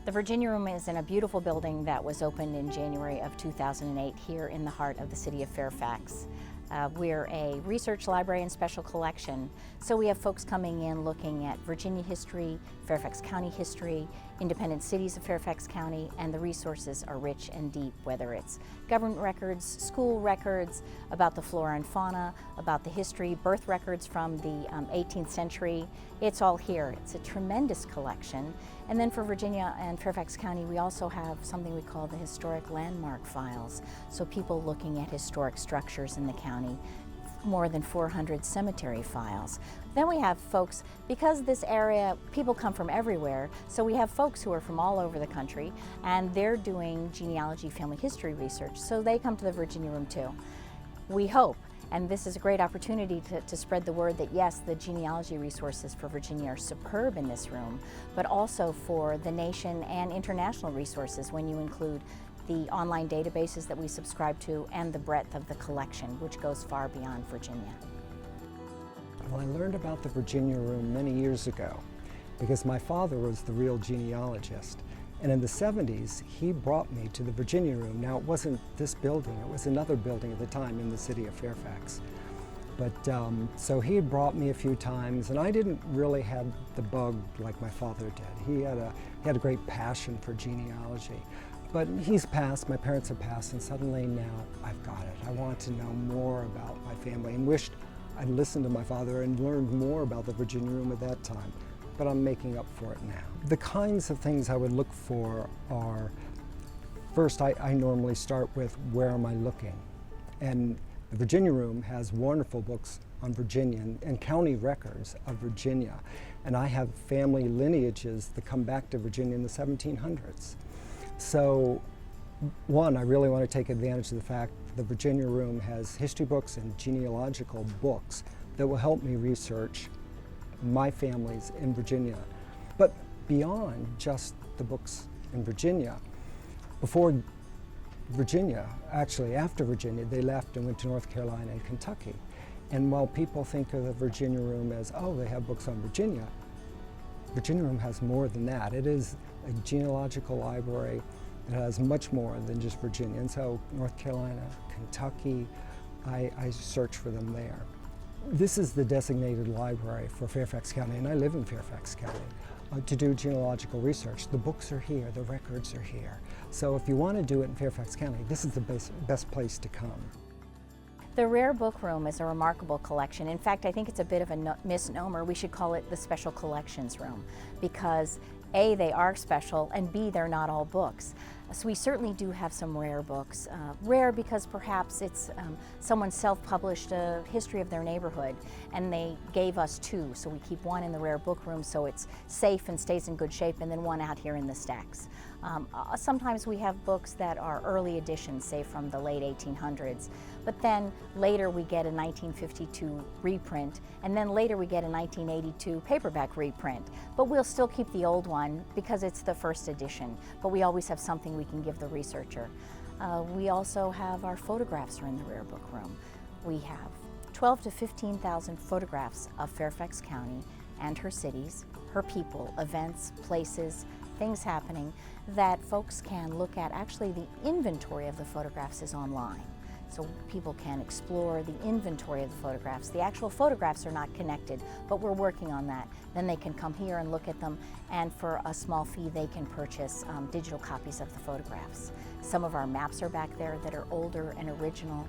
The Virginia Room is in a beautiful building that was opened in January of 2008 here in the heart of the city of Fairfax. We're a research library and special collection, so we have folks coming in looking at Virginia history, Fairfax County history, independent cities of Fairfax County, and the resources are rich and deep, whether it's government records, school records, about the flora and fauna, about the history, birth records from the 18th century. It's all here. It's a tremendous collection. And then for Virginia and Fairfax County, we also have something we call the historic landmark files. So people looking at historic structures in the county, more than 400 cemetery files. Then we have folks, because this area, people come from everywhere, so we have folks who are from all over the country, and they're doing genealogy, family history research, so they come to the Virginia Room too. We hope, and this is a great opportunity to spread the word that yes, the genealogy resources for Virginia are superb in this room, but also for the nation and international resources when you include the online databases that we subscribe to and the breadth of the collection, which goes far beyond Virginia. Well, I learned about the Virginia Room many years ago because my father was the real genealogist. And in the 70s, he brought me to the Virginia Room. Now, it wasn't this building, it was another building at the time in the city of Fairfax. But so he had brought me a few times, and I didn't really have the bug like my father did. He had a great passion for genealogy. But he's passed, my parents have passed, and suddenly now I've got it. I want to know more about my family and wished I'd listened to my father and learned more about the Virginia Room at that time. But I'm making up for it now. The kinds of things I would look for are, first I normally start with where am I looking? And the Virginia Room has wonderful books on Virginia and county records of Virginia. And I have family lineages that come back to Virginia in the 1700s. So, one, I really want to take advantage of the fact that the Virginia Room has history books and genealogical books that will help me research my families in Virginia. But beyond just the books in Virginia, before Virginia, actually after Virginia, they left and went to North Carolina and Kentucky. And while people think of the Virginia Room as, oh, they have books on Virginia, Virginia Room has more than that. It is a genealogical library. It has much more than just Virginia. And so North Carolina, Kentucky, I search for them there. This is the designated library for Fairfax County, and I live in Fairfax County, to do genealogical research. The books are here, the records are here. So if you want to do it in Fairfax County, this is the best place to come. The Rare Book Room is a remarkable collection. In fact, I think it's a bit of a misnomer. We should call it the Special Collections Room because A, they are special, and B, they're not all books. So we certainly do have some rare books. Rare because perhaps it's someone self-published a history of their neighborhood and they gave us two, so we keep one in the Rare Book Room so it's safe and stays in good shape, and then one out here in the stacks. Sometimes we have books that are early editions, say from the late 1800s, but then later we get a 1952 reprint, and then later we get a 1982 paperback reprint. But we'll still keep the old one because it's the first edition, but we always have something we can give the researcher. We also have our photographs are in the Rare Book Room. We have 12 to 15,000 photographs of Fairfax County and her cities, her people, events, places, things happening that folks can look at. Actually, the inventory of the photographs is online, so people can explore the inventory of the photographs. The actual photographs are not connected, but we're working on that. Then they can come here and look at them, and for a small fee they can purchase digital copies of the photographs. Some of our maps are back there that are older and original.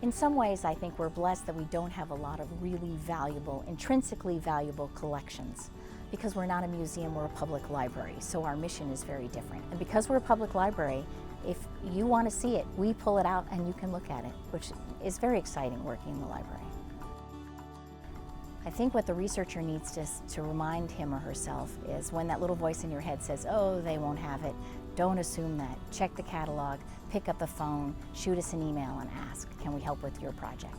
In some ways, I think we're blessed that we don't have a lot of really valuable, intrinsically valuable collections, because we're not a museum, we're a public library, so our mission is very different. And because we're a public library, if you want to see it, we pull it out and you can look at it, which is very exciting working in the library. I think what the researcher needs to remind him or herself is when that little voice in your head says, oh, they won't have it, don't assume that. Check the catalog, pick up the phone, shoot us an email and ask, can we help with your project?